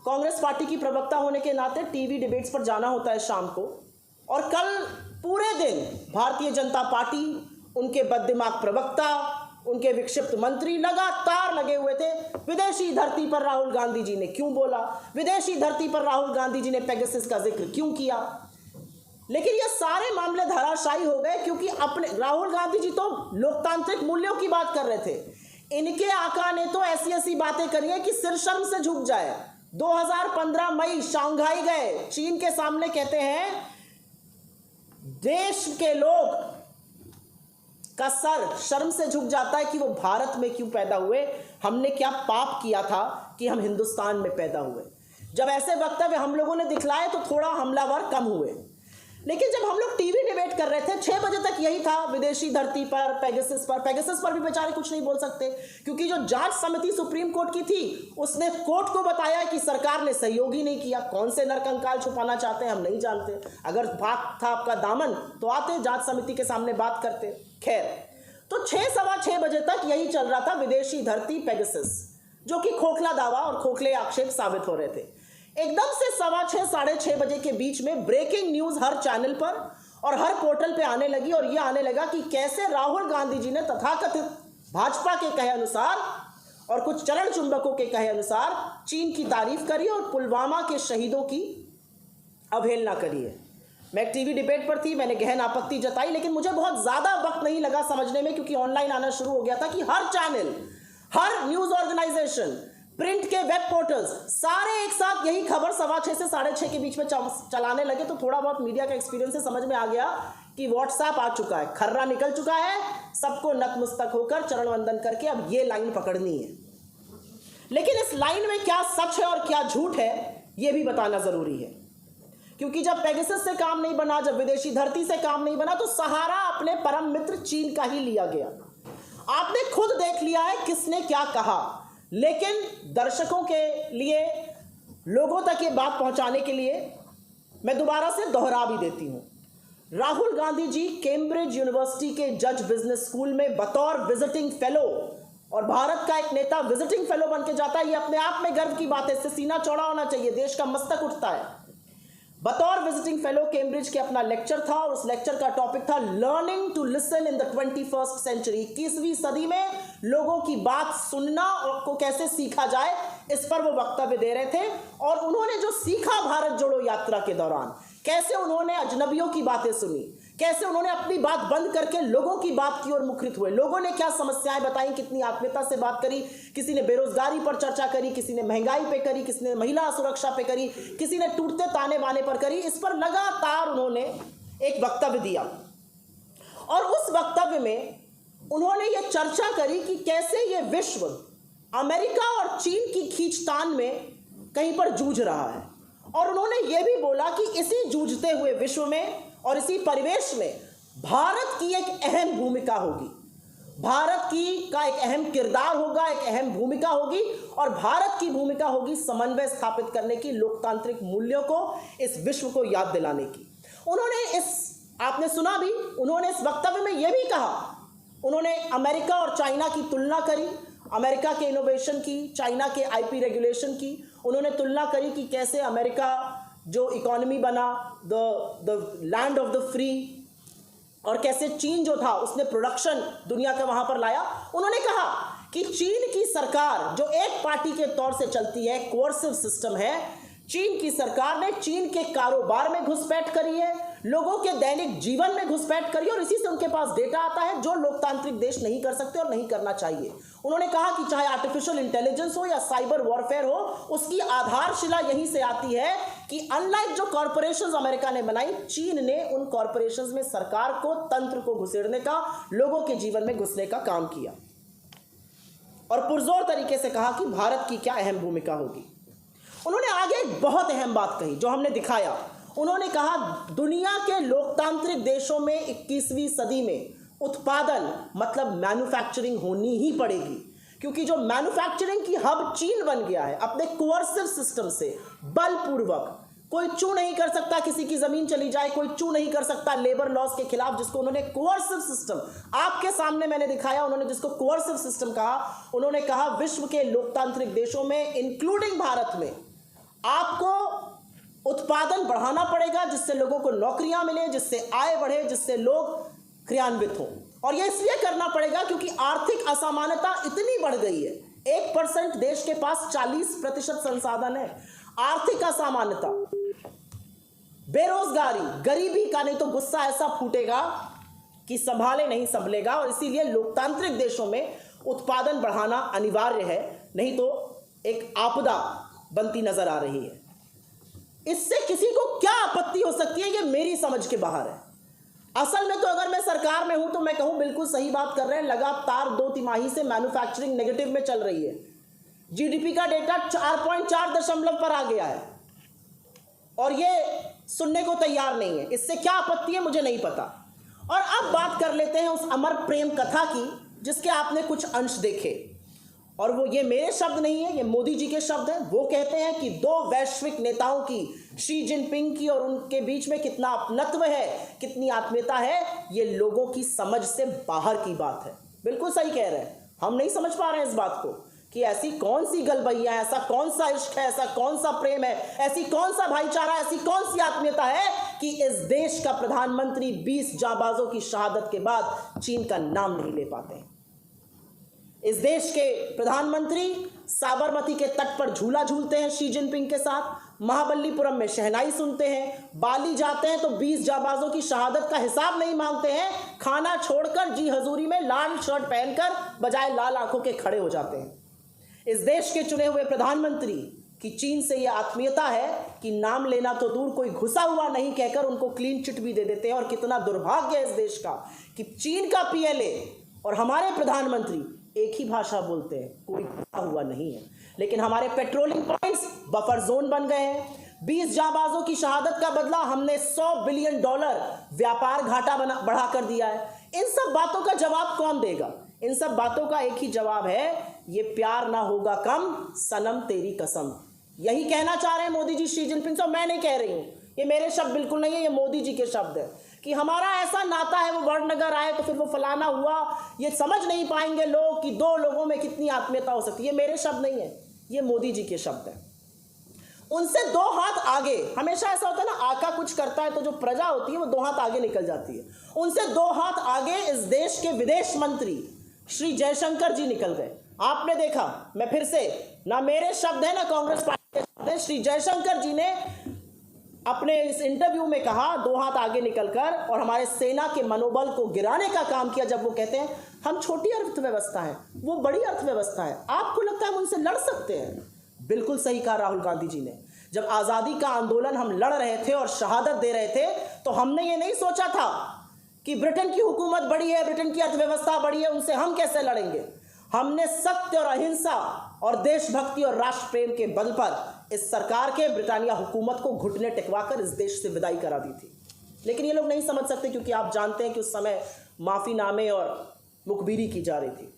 Congress party की प्रवक्ता होने के नाते टीवी डिबेट्स पर जाना होता है शाम को, और कल पूरे दिन भारतीय जनता पार्टी, उनके बददिमाग प्रवक्ता, उनके विक्षिप्त मंत्री लगातार लगे हुए थे। विदेशी धरती पर राहुल गांधी जी ने क्यों बोला, विदेशी धरती पर राहुल गांधी जी ने पेगासस का जिक्र क्यों किया। लेकिन ये सारे मामले धराशायी हो गए, क्योंकि अपने राहुल गांधी जी तो लोकतांत्रिक मूल्यों की बात कर रहे थे। इनके आका ने तो ऐसी ऐसी बातें करी है कि सिर शर्म से झुक जाए। 2015 मई शांघाई गए, चीन के सामने कहते हैं देश के लोग का सर शर्म से झुक जाता है कि वो भारत में क्यों पैदा हुए, हमने क्या पाप किया था कि हम हिंदुस्तान में पैदा हुए। जब ऐसे वक्तव्य हम लोगों ने दिखलाए तो थोड़ा हमलावर कम हुए। लेकिन जब हम लोग टीवी डिबेट कर रहे थे 6 बजे तक यही था, विदेशी धरती पर, पेगासस पर भी बेचारे कुछ नहीं बोल सकते, क्योंकि जो जांच समिति सुप्रीम कोर्ट की थी उसने कोर्ट को बताया कि सरकार ने सहयोग ही नहीं किया। कौन से नरकंकाल छुपाना चाहते हैं हम नहीं जानते। अगर भाग था आपका दामन तो आते जांच समिति के सामने बात करते। खैर, तो 6 सवा 6 बजे तक यही चल रहा था, विदेशी धरती पेगासस, जो कि खोखला दावा और खोखले आक्षेप साबित हो रहे थे। एकदम से 6:15 साढ़े 6 बजे के बीच में ब्रेकिंग न्यूज हर चैनल पर और हर पोर्टल पे आने लगी, और यह आने लगा कि कैसे राहुल गांधी जी ने तथाकथित भाजपा के कहे अनुसार और कुछ चरण चुंबकों के कहे अनुसार चीन की तारीफ करी और पुलवामा के शहीदों की अवहेलना करी है। मैं टीवी डिबेट पर थी, मैंने गहन आपत्ति जताई, लेकिन मुझे बहुत ज्यादा वक्त नहीं लगा समझने में, क्योंकि ऑनलाइन आना शुरू हो गया था कि हर चैनल, हर न्यूज ऑर्गेनाइजेशन, प्रिंट के वेब पोर्टल्स सारे एक साथ यही खबर 6:15 से 6:30 के बीच में चलाने लगे। तो थोड़ा बहुत मीडिया का एक्सपीरियंस से समझ में आ गया कि व्हाट्सएप आ चुका है, खर्रा निकल चुका है, सबको नतमस्तक होकर चरण वंदन करके अब ये लाइन पकड़नी है। लेकिन इस लाइन में क्या सच है और क्या झूठ है ये भी बताना जरूरी है, क्योंकि जब पेगासस से काम नहीं बना, जब विदेशी धरती से काम नहीं बना, तो सहारा अपने परम मित्र चीन का ही लिया गया। आपने खुद देख लिया है किसने क्या कहा, लेकिन दर्शकों के लिए, लोगों तक ये बात पहुंचाने के लिए मैं दोबारा से दोहरा भी देती हूं। राहुल गांधी जी कैम्ब्रिज यूनिवर्सिटी के जज बिजनेस स्कूल में बतौर विजिटिंग फेलो, और भारत का एक नेता विजिटिंग फेलो बन के जाता है, ये अपने आप में गर्व की बात है, इससे सीना चौड़ा होना चाहिए, देश का मस्तक उठता है। बतौर विजिटिंग फेलो कैम्ब्रिज के अपना लेक्चर था, और उस लेक्चर का टॉपिक था learning to listen in the 21st century. 21वीं सदी में लोगों की बात सुनना और को कैसे सीखा जाए, इस पर वो वक्तव्य दे रहे थे। और उन्होंने जो सीखा भारत जोड़ो यात्रा के दौरान, कैसे उन्होंने अजनबियों की बातें सुनी, कैसे उन्होंने अपनी बात बंद करके लोगों की बात की ओर मुखरित हुए, लोगों ने क्या समस्याएं बताई, कितनी आत्मीयता से बात करी, किसी ने बेरोजगारी पर चर्चा करी, किसी ने महंगाई पे करी, किसी ने महिला सुरक्षा पे करी, किसी ने टूटते ताने बाने पर करी। इस पर लगातार उन्होंने एक वक्तव्य दिया, और उस वक्तव्य में उन्होंने ये चर्चा करी कि कैसे ये विश्व अमेरिका और चीन की खींचतान में कहीं पर जूझ रहा है। और उन्होंने ये भी बोला कि इसी जूझते हुए विश्व में और इसी परिवेश में भारत की एक अहम भूमिका होगी, भारत की का एक अहम किरदार होगा, एक अहम भूमिका होगी, और भारत की भूमिका होगी समन्वय स्थापित करने की, लोकतांत्रिक मूल्यों को इस विश्व को याद दिलाने की। उन्होंने आपने सुना भी, उन्होंने इस वक्तव्य में यह भी कहा, उन्होंने अमेरिका और चाइना की तुलना करी, अमेरिका के इनोवेशन की, चाइना के आईपी रेगुलेशन की। उन्होंने तुलना करी कि कैसे अमेरिका जो इकोनॉमी बना, the land of the free, और कैसे चीन जो था उसने प्रोडक्शन दुनिया का वहां पर लाया। उन्होंने कहा कि चीन की सरकार जो एक पार्टी के तौर से चलती है, कोर्सिव सिस्टम है, चीन की सरकार ने चीन के कारोबार में घुसपैठ करी है, लोगों के दैनिक जीवन में घुसपैठ करी, और इसी से उनके पास डेटा आता है जो लोकतांत्रिक देश नहीं कर सकते और नहीं करना चाहिए। उन्होंने कहा कि चाहे आर्टिफिशियल इंटेलिजेंस हो या साइबर वॉरफेयर हो, उसकी आधारशिला यहीं से आती है कि अनलाइक जो कॉर्पोरेशंस अमेरिका ने बनाई, चीन ने उन कॉर्पोरेशंस में सरकार को, तंत्र को घुसेड़ने का, लोगों के जीवन में घुसने का काम किया, और पुरजोर तरीके से कहा कि भारत की क्या अहम भूमिका होगी। उन्होंने आगे एक बहुत अहम बात कही जो हमने दिखाया। उन्होंने कहा दुनिया के लोकतांत्रिक देशों में 21वीं सदी में उत्पादन मतलब मैन्युफैक्चरिंग होनी ही पड़ेगी, क्योंकि जो मैन्युफैक्चरिंग की हब चीन बन गया है अपने कोर्सिव सिस्टम से, बलपूर्वक, कोई चू नहीं कर सकता, किसी की जमीन चली जाए कोई चू नहीं कर सकता लेबर लॉस के खिलाफ, जिसको उन्होंने कोर्सिव सिस्टम, आपके सामने मैंने दिखाया, उन्होंने जिसको कोर्सिव सिस्टम कहा। उन्होंने कहा विश्व के लोकतांत्रिक देशों में इंक्लूडिंग भारत में आपको उत्पादन बढ़ाना पड़ेगा, जिससे लोगों को नौकरियां मिले, जिससे आय बढ़े, जिससे लोग क्रियान्वित हों। और यह इसलिए करना पड़ेगा क्योंकि आर्थिक असमानता इतनी बढ़ गई है। 1% देश के पास 40% संसाधन है। आर्थिक असमानता, बेरोजगारी, गरीबी का नहीं तो गुस्सा ऐसा फूटेगा कि संभाले नहीं संभलेगा। और इसीलिए लोकतांत्रिक देशों में उत्पादन बढ़ाना अनिवार्य है, नहीं तो एक आपदा बनती नजर आ रही है। इससे किसी को क्या आपत्ति हो सकती है, ये मेरी समझ के बाहर है। असल में तो अगर मैं सरकार में हूं तो मैं कहूं बिल्कुल सही बात कर रहे हैं। लगातार 2 तिमाही से मैन्युफैक्चरिंग नेगेटिव में चल रही है। जीडीपी का डेटा 4.4 दशमलव पर आ गया है और ये सुनने को तैयार नहीं है। इससे क्या आपत्ति है मुझे नहीं पता। और अब बात कर लेते हैं उस अमर प्रेम कथा की जिसके आपने कुछ अंश देखे। और वो ये मेरे शब्द नहीं है, ये मोदी जी के शब्द हैं। वो कहते हैं कि 2 वैश्विक नेताओं की, शी जिनपिंग की और उनके बीच में कितना अपनत्व है, कितनी आत्मीयता है, ये लोगों की समझ से बाहर की बात है। बिल्कुल सही कह रहे हैं, हम नहीं समझ पा रहे हैं इस बात को कि ऐसी कौन सी गलबैया है, ऐसा कौन सा इश्क है, ऐसा कौन सा प्रेम है, ऐसी कौन सा भाईचारा, ऐसी कौन सी आत्मीयता है कि इस देश का प्रधानमंत्री 20 जांबाजों की शहादत के बाद चीन का नाम नहीं ले पाते हैं। इस देश के प्रधानमंत्री साबरमती के तट पर झूला झूलते हैं शी जिनपिंग के साथ, महाबलीपुरम में शहनाई सुनते हैं, बाली जाते हैं तो 20 जांबाजों की शहादत का हिसाब नहीं मांगते हैं, खाना छोड़कर जी हजूरी में लाल शर्ट पहनकर बजाय लाल आंखों के खड़े हो जाते हैं। इस देश के चुने हुए प्रधानमंत्री की चीन से यह आत्मीयता है कि नाम लेना तो दूर, कोई घुसा हुआ नहीं कहकर उनको क्लीन चिट भी दे देते हैं। और कितना दुर्भाग्य है इस देश का कि चीन का पीएलए और हमारे प्रधानमंत्री एक ही भाषा बोलते हैं, कोई घुसा हुआ नहीं है। लेकिन हमारे पेट्रोलिंग पॉइंट्स बफर जोन बन गए हैं। 20 जांबाजों की शहादत का बदला हमने $100 बिलियन व्यापार घाटा बढ़ा कर दिया है। इन सब बातों का जवाब कौन देगा? इन सब बातों का एक ही जवाब है, ये प्यार ना होगा कम, सनम तेरी कसम। यही कहना चाह रहे हैं मोदी जी शी जिनपिंग से। मैं नहीं कह रही हूं, ये मेरे शब्द बिल्कुल नहीं है, ये मोदी जी के शब्द है कि हमारा ऐसा नाता है, वो वड़नगर आए तो फिर वो फलाना हुआ, ये समझ नहीं पाएंगे लोग कि 2 लोगों में कितनी आत्मीयता हो सकती है। ये मेरे शब्द नहीं है, ये मोदी जी के शब्द है। उनसे 2 हाथ आगे, हमेशा ऐसा होता है ना, आका कुछ करता है तो जो प्रजा होती है वो 2 हाथ आगे निकल जाती है। उनसे 2 हाथ आगे इस देश के विदेश मंत्री श्री जयशंकर जी निकल गए। आपने देखा, मैं फिर से, ना मेरे शब्द है ना कांग्रेस पार्टी के शब्द है, श्री जयशंकर जी ने अपने इस इंटरव्यू में कहा 2 हाथ आगे निकलकर, और हमारे सेना के मनोबल को गिराने का काम किया जब वो कहते हैं हम छोटी अर्थव्यवस्था है, वो बड़ी अर्थव्यवस्था है, आपको लगता है हम उनसे लड़ सकते हैं? बिल्कुल सही कहा राहुल गांधी जी ने। जब आज़ादी का आंदोलन हम लड़ रहे थे और शहादत दे रहे थे तो हमने ये नहीं सोचा था कि ब्रिटेन की हुकूमत बड़ी है, ब्रिटेन की अर्थव्यवस्था बड़ी है, उनसे हम कैसे लड़ेंगे। हमने सत्य और अहिंसा और देशभक्ति और राष्ट्र प्रेम के बल पर इस सरकार के, ब्रिटानिया हुकूमत को घुटने टिकवाकर इस देश से विदाई करा दी थी। लेकिन ये लोग नहीं समझ सकते क्योंकि आप जानते हैं कि उस समय माफीनामे और मुखबिरी की जा रही थी।